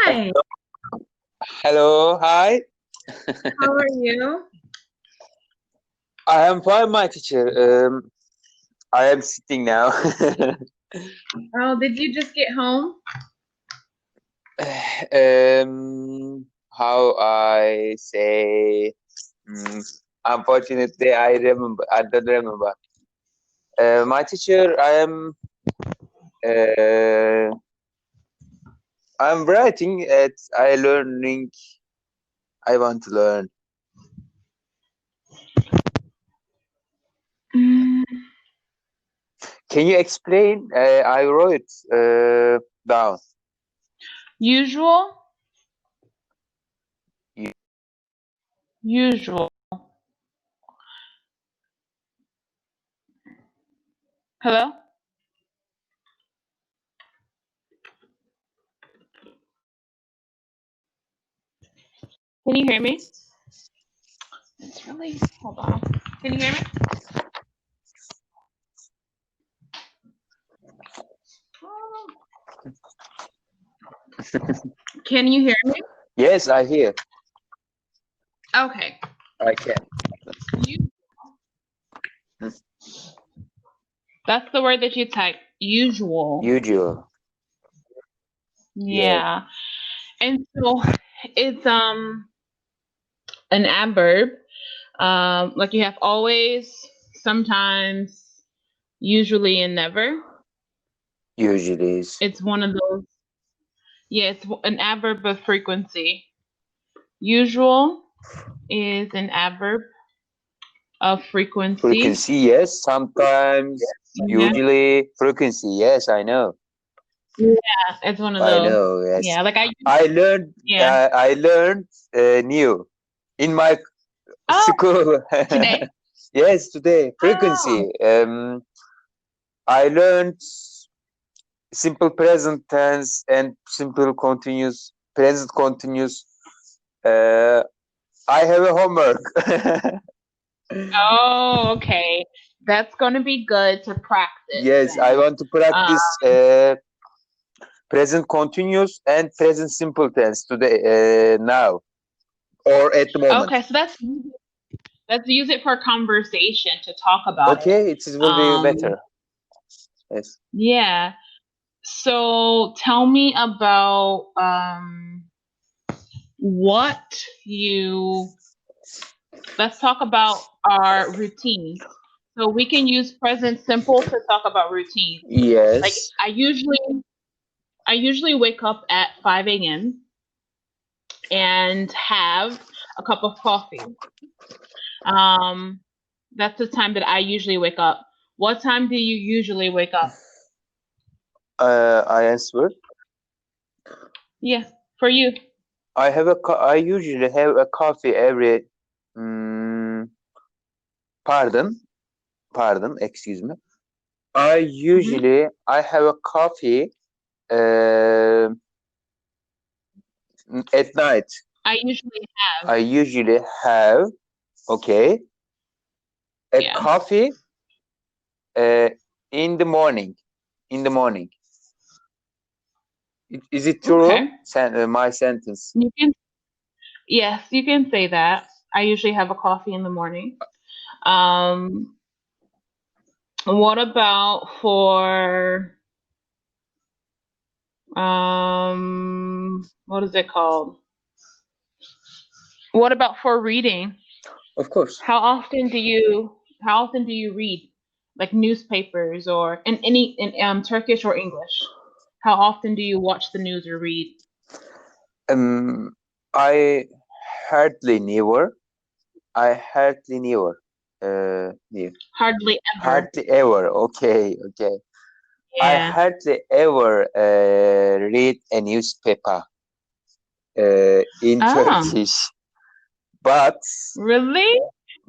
Hi, Hello, hi. how are you? I am fine, my teacher. I am sitting now. Oh, did you just get home? How I say? Unfortunately, I remember. I don't remember. My teacher, Uh, I'm writing at. I learning. I want to learn. Mm, Can you explain? I wrote down. Usual? You- Usual. Hello? Can you hear me? It's really, hold on. Can you hear me? Can you hear me? Yes, I hear. Okay. I can. You- That's the word that you type. Usual. Usual. Yeah. And so it's an adverb. Like you have always, sometimes, usually, and never. Usually is. It's one of those. Yeah, it's an adverb of frequency. Usual is an adverb of frequency. Frequency, yes. Sometimes, Yeah, usually, frequency, yes. I know. it's one of I those. know. Yes. Yeah, like I learned. yeah. I learned new in my Oh, school. today? Yes, today frequency. I learned simple present tense and simple continuous, present continuous. I have a homework. Oh, okay. That's going to be good to practice. Yes, I then. want to practice present continuous and present simple tense today, now, or at the moment. Okay, so let's use it for conversation to talk about it. Okay, it will be better. Yes. Yeah. So tell me about what you. Let's talk about our routines. So we can use present simple to talk about routines. Yes. Like I usually wake up at 5 a.m. and have a cup of coffee. That's the time that I usually wake up. What time do you usually wake up? I answered. Yeah, for you. I usually have a coffee every. Pardon. Excuse me. I have a coffee uh, at night. I usually have, okay, a yeah. coffee in the morning. In the morning. Is it true? Okay. My sentence. Yes, you can say that. I usually have a coffee in the morning. What about for what is it called? What about for reading? Of course. How often do you read? Like newspapers or in Turkish or English? How often do you watch the news or read? I hardly never. Never. Hardly ever. Hardly ever. Okay. I Yeah. hardly ever read a newspaper in Turkish, but Really?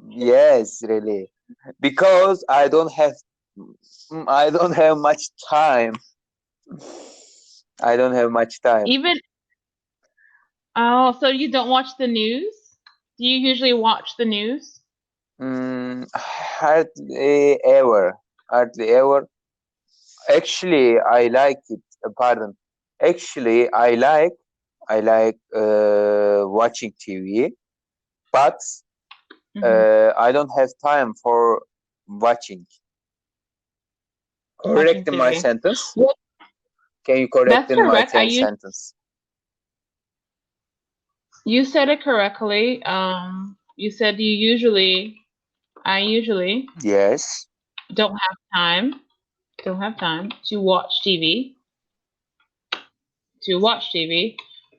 yes, really, because I don't have much time. I don't have much time. So you don't watch the news? Do you usually watch the news? Hardly ever. Actually, I like it. Pardon. Actually, I like I like watching TV, but I don't have time for watching. Correct Watching my TV. sentence. Well, Can you correct that's in my correct. sentence? You said it correctly. You said I usually Yes. don't have time to watch TV,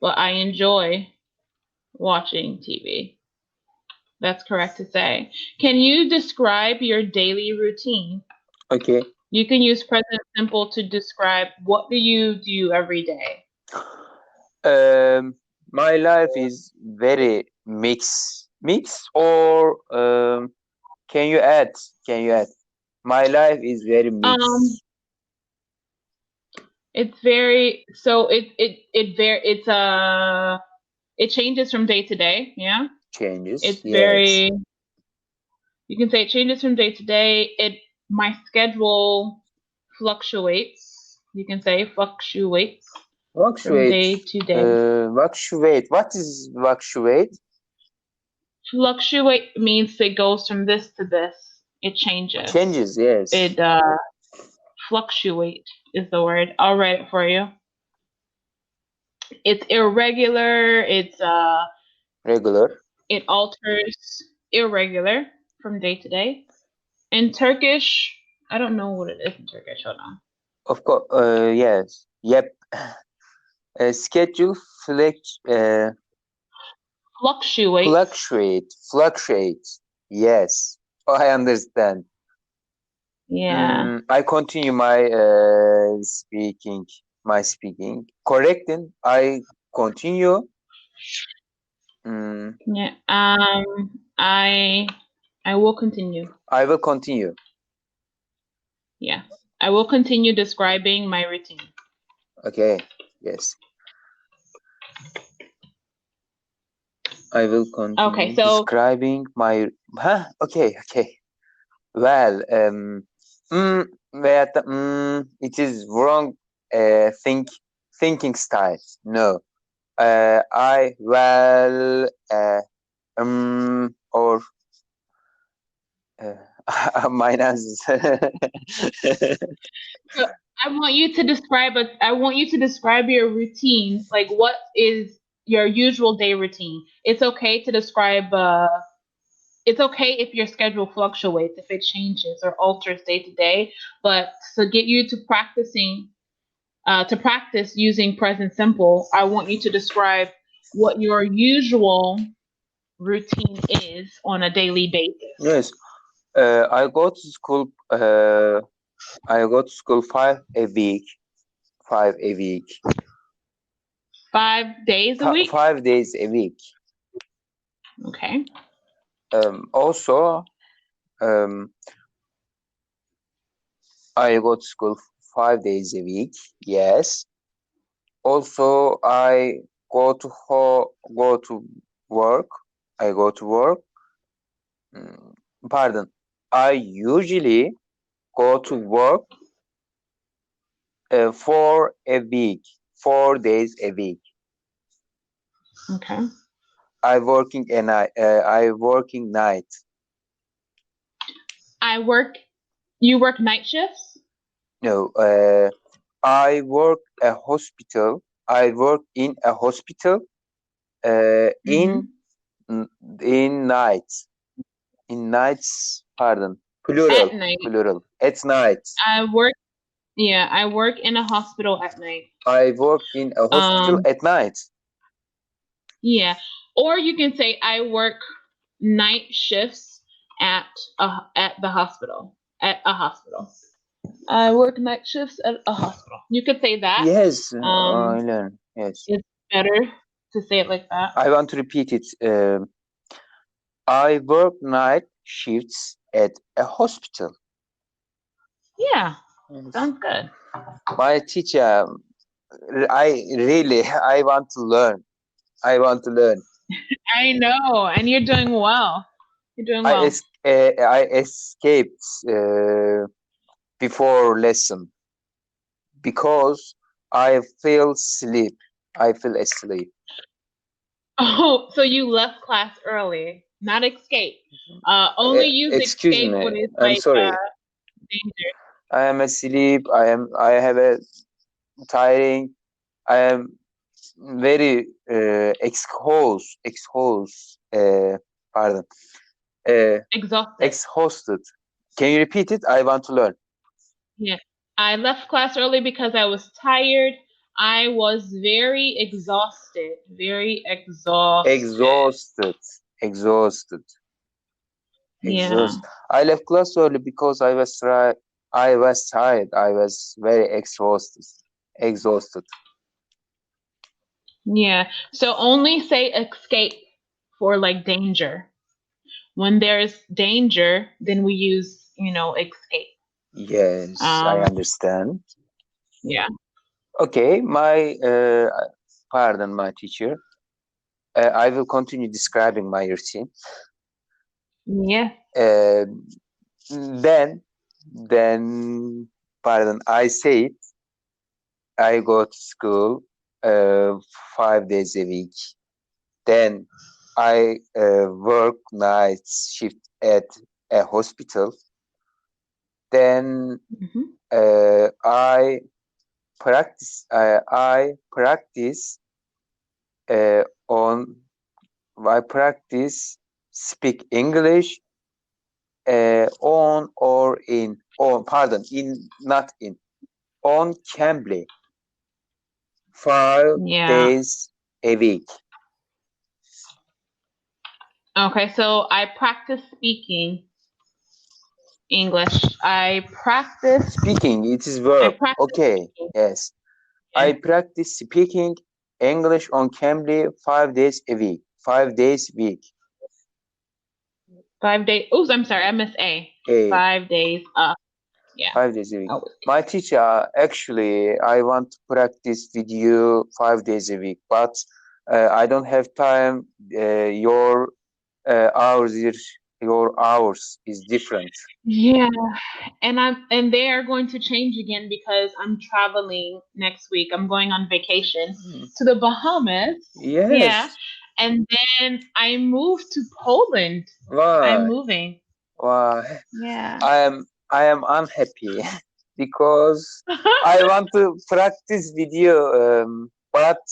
but I enjoy watching TV. That's correct to say. Can you describe your daily routine? Okay. You can use present simple to describe what do you do every day. My life is very mixed, or can you add? My life is very mixed. It's very so it changes from day to day. Yeah, Changes. it's Yes. very. You can say it changes from day to day. My schedule fluctuates. You can say fluctuates from day to day. Fluctuate. What is fluctuate? Fluctuate means it goes from this to this. It changes. Changes. Yes. It fluctuate is the word. I'll write it for you. It's irregular. It's regular. It alters irregular from day to day. In Turkish, I don't know what it is in Turkish. Hold on. Of course. Yes. Yep. Schedule fluctuate. Fluctuate. Yes. Oh, I understand. Yeah. I continue my speaking. Correcting. I continue. Yeah. I will continue. I will continue. Yeah. I will continue describing my routine. Okay. Yes. I will continue describing my. Okay. Well, it is wrong. Thinking style. No. Or my answers. So I want you to describe your routine. Like, what is your usual day routine? It's okay to describe. It's okay if your schedule fluctuates, if it changes or alters day to day. But to get you to practice using present simple, I want you to describe what your usual routine is on a daily basis. Yes. I go to school. I go to school 5 a week. 5 a week. 5 days a week? 5 days a week. Okay. Also, I go to school 5 days a week. Yes. Also, I go to work. I go to work. Pardon. I usually go to work 4 days a week. Okay. I working night. You work night shifts? No, I work a hospital. I work in a hospital. In nights. In nights. Pardon. Plural. At night. Plural. At night. I work in a hospital at night. I work in a hospital at night. Yeah. Or you can say I work night shifts at the hospital. At a hospital. I work night shifts at a hospital. You could say that. Yes. I learn. Yes. It's better to say it like that. I want to repeat it. I work night shifts at a hospital. Yeah. Sounds good. My teacher, I want to learn. I know, and you're doing well. I escaped before lesson because I feel sleep. I feel asleep. Oh, so you left class early, not escape. Only use Excuse escape me. when it's I'm like sorry. danger. I am asleep. I have a tiring. I am very pardon. Exhausted. Exhausted. Can you repeat it? I want to learn. Yeah. I left class early because I was tired. I was very exhausted. Very exhausted. Exhausted. Yeah. I left class early because I was tired. I was very exhausted. Yeah. So only say escape for like danger. When there's danger, then we use, escape. Yes, I understand. Yeah. Okay, pardon, my teacher. I will continue describing my routine. Yeah. Then, pardon, I said I go to school 5 days a week. Then I work night shift at a hospital. Then I practice. I practice speak English on Cambly 5 Yeah. days a week. Okay, so I practice speaking English. I practice Speaking, it is verb. Okay, speaking. yes. Yeah. I practice speaking English on Cambly 5 days a week. 5 days a week. 5 days. Oh, I'm sorry, I missed A. 5 days up. Yeah. 5 days a week. My teacher, actually, I want to practice with you 5 days a week, but I don't have time. Your hours is different. Yeah, and they are going to change again because I'm traveling next week. I'm going on vacation to the Bahamas. Yes. Yeah, and then I moved to Poland. Why? I'm moving. Why? Yeah. I am unhappy because I want to practice with you, but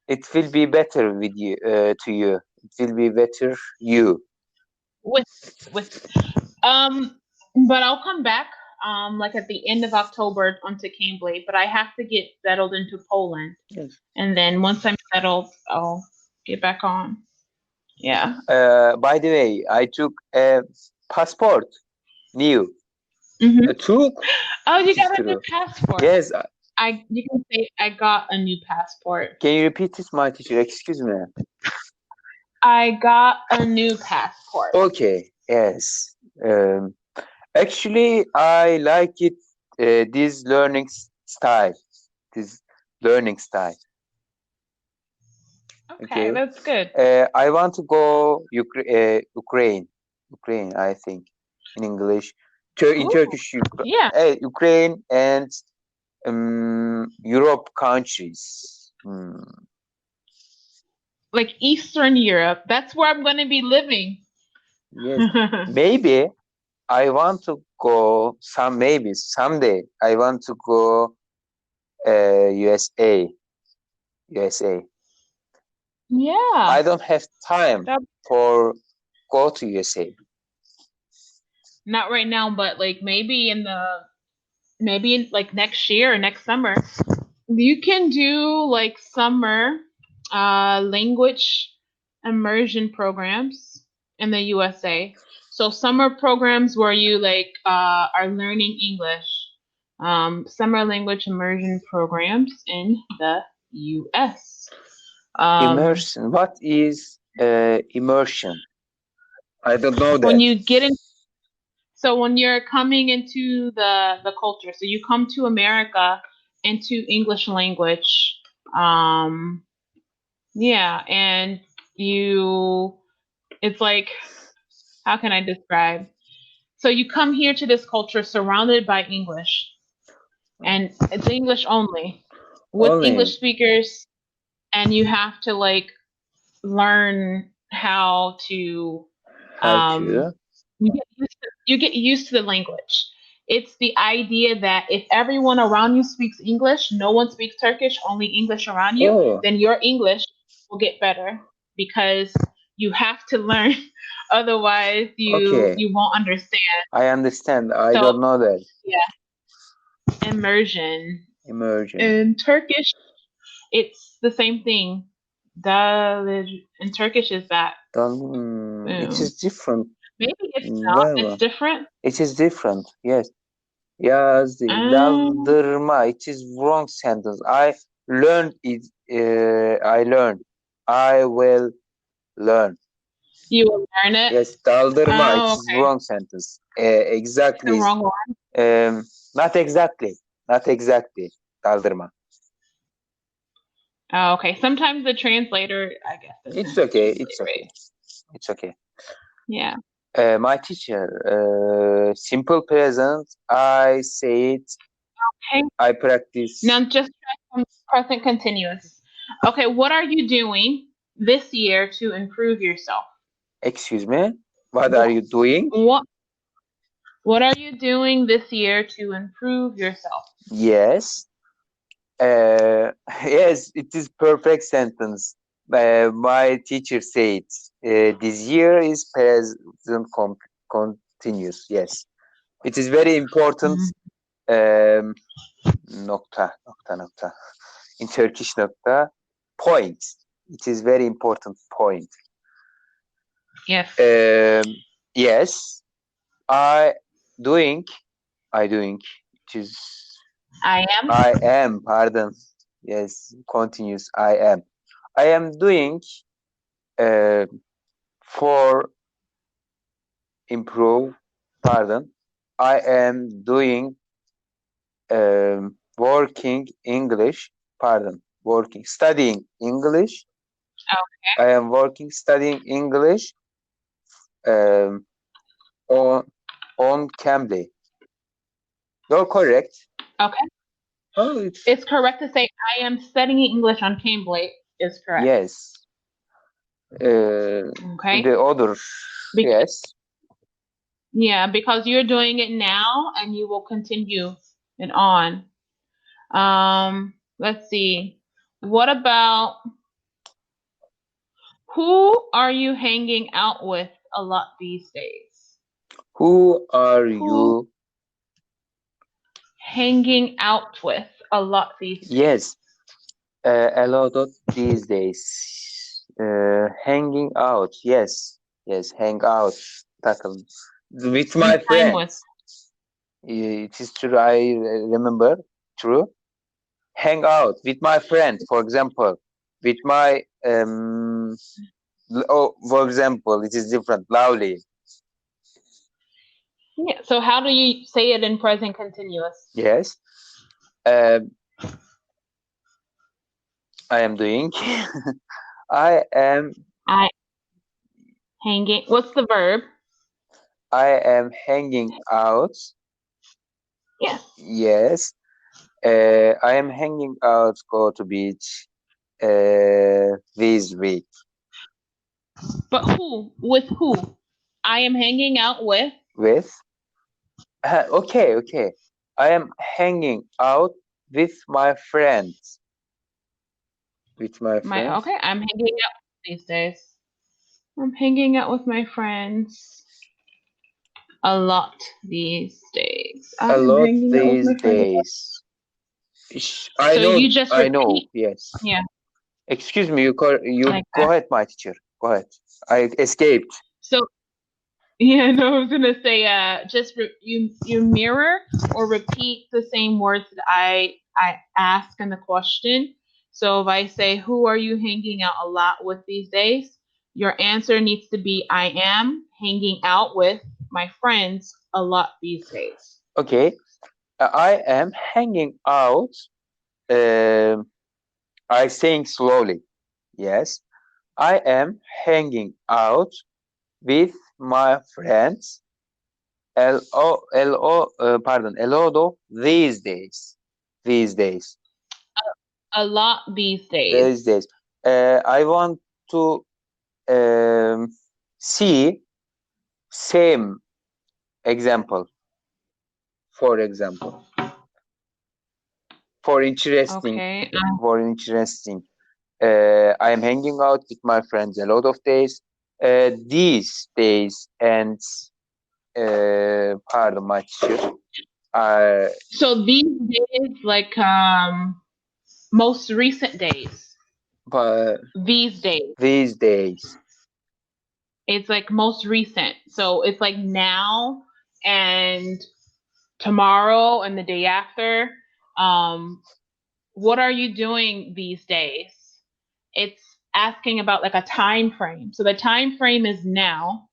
it will be better with you to you. It will be better you. with but I'll come back like at the end of October onto Cambly, but I have to get settled into Poland. Yes. And then once I'm settled, I'll get back on. Yeah. By the way, I took a passport new. Took. Oh, you got a new passport. Yes. You can say I got a new passport. Can you repeat this, my teacher? Excuse me. I got a new passport. Okay. Yes. Actually, I like it. This learning style. Okay, that's good. I want to go Ukraine. Ukraine, I think, in English. In Turkish, Ukraine and Europe countries. Like Eastern Europe. That's where I'm going to be living. Yes. Maybe I want to go maybe someday I want to go USA. Yeah. I don't have time for go to USA. Not right now, but like maybe in like next year or next summer. You can do like summer language immersion programs in the USA. So summer programs where you like are learning English. Summer language immersion programs in the US. Immersion. What is immersion? I don't know that. When you get in, so when you're coming into the culture, so you come to America into English language, yeah, and it's like, how can I describe? So you come here to this culture surrounded by English, and it's English only with English speakers. and you have to like learn how to you get used to the language. It's the idea that if everyone around you speaks English, no one speaks Turkish, only English around you, Oh, then your English will get better because you have to learn. Otherwise, okay. you won't understand. I understand. I So don't know that. yeah, immersion. Immersion. In Turkish, it's the same thing. In Turkish is that. It is different. Maybe it's not. It's different. It is different. Yes. Yazdı. Daldırma. It is wrong sentence. I learned it. I learned. I will learn. You will learn it. Yes. Daldırma. Oh, it is wrong sentence. Exactly. The wrong one. Not exactly. Not exactly. Daldırma. Oh, okay. Sometimes the translator, I guess. It's okay. It's okay. It's okay. Yeah. My teacher, simple present, I say it. Okay. I practice. Now just try present continuous. Okay, what are you doing this year to improve yourself? Excuse me? What are you doing? What are you doing this year to improve yourself? Yes. Yes, it is perfect sentence. My teacher said, this year is present continuous. Yes. It is very important. Nokta. In Turkish nokta. Point. It is very important point. Yes. Yes. I doing. It is. I am. I am. Pardon. Yes. Continuous. I am. I am doing. For improve. Pardon. I am doing. Working English. Pardon. Working. Studying English. Okay. I am studying English. On Cambly. You're correct. Okay. Oh, it's correct to say I am studying English on Cambly is correct. Yes. Okay. The other, yes. Yeah, because you're doing it now and you will continue it on. Let's see. What about who are you hanging out with a lot these days? Who are you hanging out with a lot these days? Yes. A lot of these days. Hanging out. Yes. Yes. Hang out. Takıl. With my friends. It is true. I remember. True. Hang out with my friends, for example. With my for example, it is different. Lovely. Yeah. So how do you say it in present continuous? Yes. I am doing. I am hanging. What's the verb? I am hanging out. Yes. Yes. I am hanging out. Go to beach. This week. But who? With who? I am hanging out with. With. Okay. I am hanging out with my friends. With my friends. Okay, I'm hanging out these days. I'm hanging out with my friends a lot these days. A lot these days. I know. You just repeat? I know. Yes. Yeah. Excuse me. You like go ahead, my teacher. Go ahead. I escaped. So. Yeah, no, I was gonna say, just you mirror or repeat the same words that I ask in the question. So if I say, "Who are you hanging out a lot with these days?" Your answer needs to be, "I am hanging out with my friends a lot these days." Okay, I am hanging out. I saying slowly. Yes, I am hanging out with my friends. Pardon. A lot of these days. These days. A lot these days. These days. I want to see same example. For example, for interesting, Okay. I am hanging out with my friends a lot of days. These days and pardon, my teacher. So these days, like most recent days. But These days. these days. It's like most recent. So it's like now and tomorrow and the day after. What are you doing these days? It's asking about like a time frame. So the time frame is now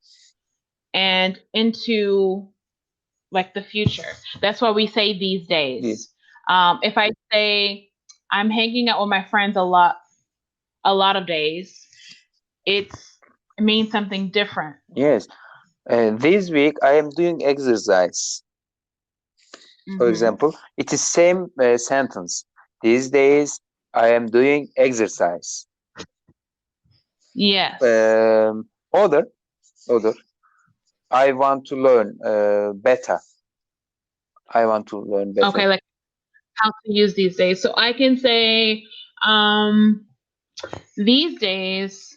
and into like the future. That's why we say these days. Yes. If I say I'm hanging out with my friends a lot of days, it means something different. Yes. This week I am doing exercise. For example, it is same sentence. These days I am doing exercise. Yes. Other. I want to learn better. I want to learn better. Okay, like how to use these days. So I can say, these days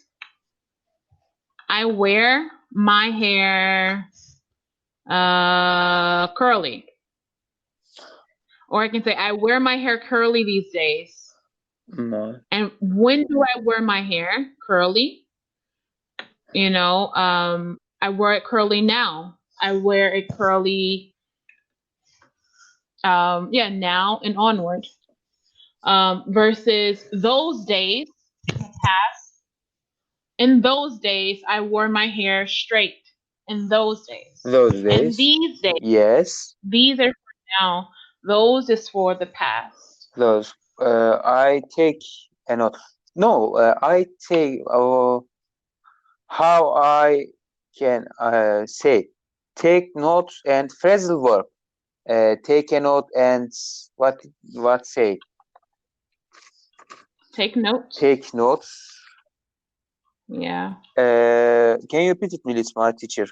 I wear my hair curly. Or I can say I wear my hair curly these days. No. And when do I wear my hair curly? You know, I wear it curly now. I wear it curly now and onward. Versus those days past. In those days, I wore my hair straight. In those days. Those days. And these days. Yes. These are for now. Those is for the past. Those. I take a note. No, I take how I can say take notes and phrasal verb. Take a note and what say? Take notes. Take notes. Yeah. Can you repeat it, please, my teacher?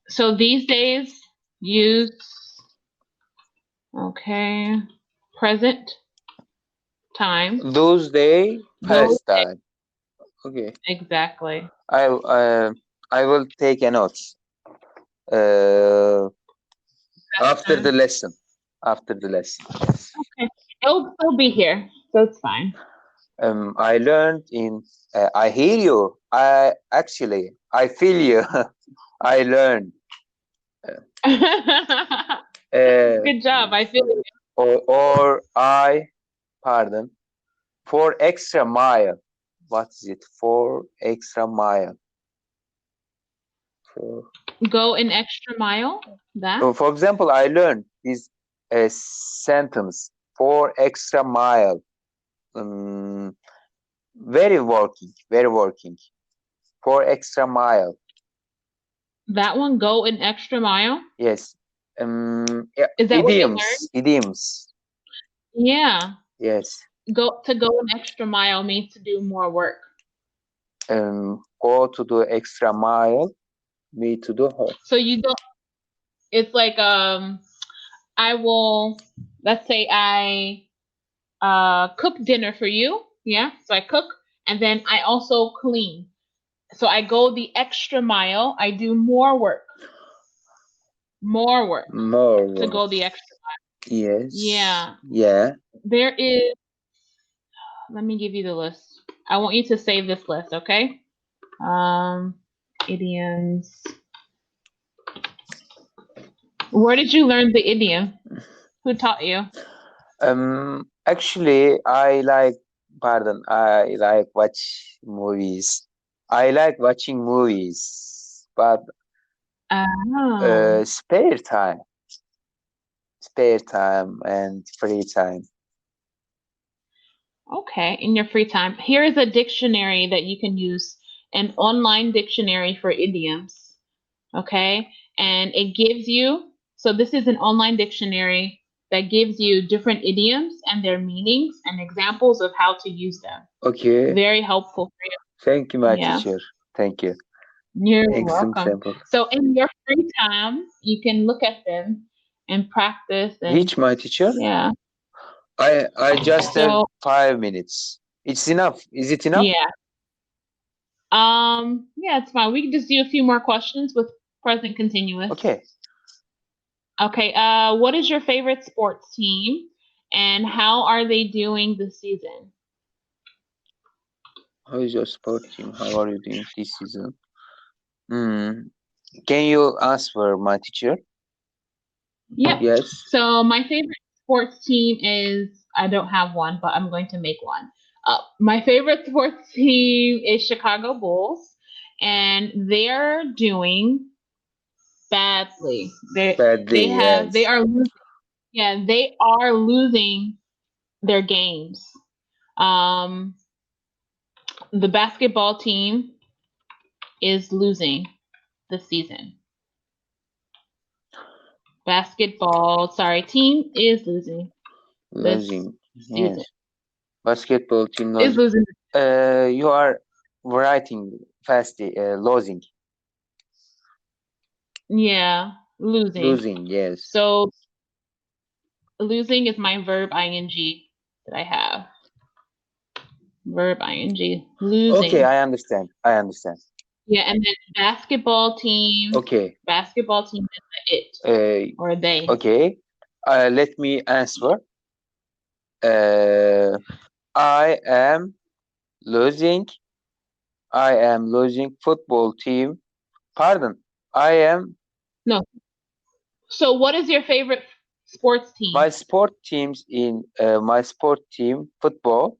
So these days, use present time. Those day, past time. Okay. Exactly. I will take a note. After the lesson. Okay, it'll still be here, so it's fine. I learned in. I hear you. I feel you. I learned. Good job. I feel you. Or pardon. For extra mile. What is it? For extra mile. Go an extra mile. That. So, for example, I learned this sentence. For extra mile. Very working. For extra mile. That one, go an extra mile. Yes. Yeah. Is that Idioms. Yeah. Yes. Go an extra mile means to do more work. Go to do extra mile. Me to do her. So you don't. It's like I will. Let's say I cook dinner for you. Yeah. So I cook and then I also clean. So I go the extra mile. I do more work. More work. To go the extra mile. Yes. Yeah. Yeah. There is. Let me give you the list. I want you to save this list, okay? Idioms. Where did you learn the idiom? Who taught you? Actually, I like watch movies. I like watching movies, but spare time and free time. Okay, in your free time. Here is a dictionary that you can use, an online dictionary for idioms. Okay, and it gives you, so this is an online dictionary that gives you different idioms and their meanings and examples of how to use them. Okay. Very helpful for you. Thank you, my Yeah. teacher. Thank you. You're Excellent welcome. sample. So in your free time, you can look at them and practice. And Which, my teacher? yeah. I just have So 5 minutes. It's enough. Is it enough? yeah. Yeah, it's fine. We can just do a few more questions with present continuous. Okay. Okay. What is your favorite sports team, and how are they doing this season? How is your sport team? How are you doing this season? Can you answer, my teacher? Yep. Yes. So my favorite sports team is, I don't have one, but I'm going to make one. My favorite sports team is Chicago Bulls, and they're doing badly. Badly, yes. They are losing. Yeah, they are losing their games. The basketball team is losing this season. Team is losing. Losing. Season. Yes. Basketball team Is losing. losing. You are writing fast. Losing. Yeah, losing. Losing, yes. So losing is my verb ing that I have. Verb ing. Losing. Okay, I understand. Yeah, and then basketball team. Okay. Basketball team is the it or they. Okay. Let me answer. I am losing football team. Pardon. I am. No. So what is your favorite sports team? My sport team football.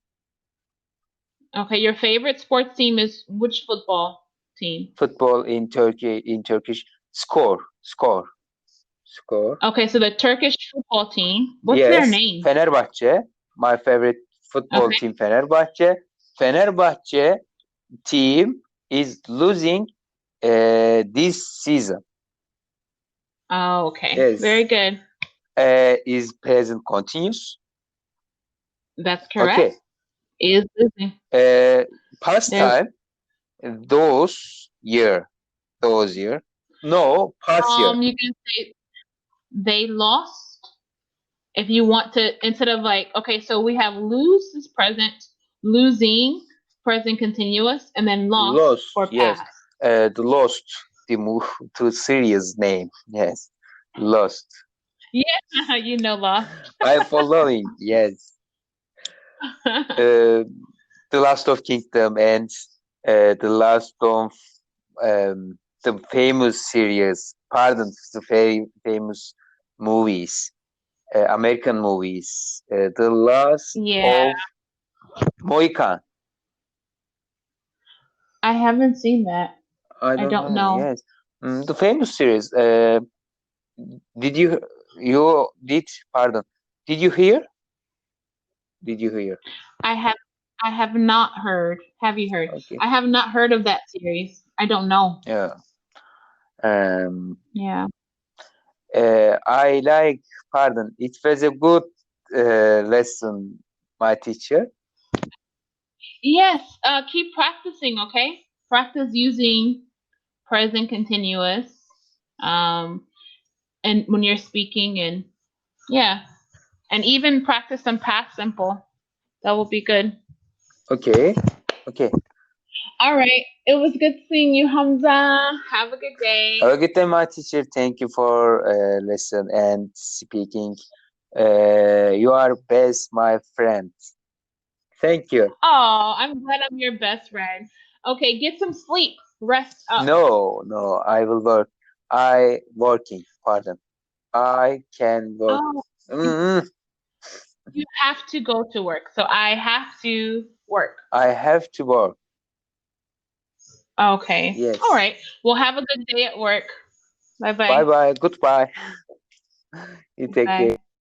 Okay, your favorite sports team is which football team? Football in Turkish. Score. Okay, so the Turkish football team. What's their name? Fenerbahçe. My favorite football team, Fenerbahçe. Fenerbahçe team is losing this season. Oh, okay. Yes. Very good. Is present continuous? That's correct. Okay. Is losing. Past time. Those year. No, past year. You can say they lost. If you want to, instead of like, okay, so we have lose is present, losing, present continuous, and then lost for yes. past. The lost, the move to serious name. Yes. Lost. Yeah, you know lost. I'm following, yes. The Last of Kingdom and the last of the famous series, the famous movies, American movies. The last of Mohican. I haven't seen that. I don't know. Yes, the famous series. Did you hear? Did you hear? I have not heard. Have you heard? Okay. I have not heard of that series. I don't know. Yeah. Yeah. I like. It was a good lesson, my teacher. Yes. Keep practicing. Okay. Practice using present continuous. And when you're speaking, and and even practice some past simple. That will be good. Okay. All right. It was good seeing you, Hamza. Have a good day. Have a good day, my teacher. Thank you for lesson and speaking. You are best, my friend. Thank you. Oh, I'm glad I'm your best friend. Okay, get some sleep. Rest up. No, I will work. I can work. Oh, you have to go to work. So I have to work. I have to work. Okay. Yes. All right. Well, have a good day at work. Bye-bye. Bye-bye. Goodbye. You take care.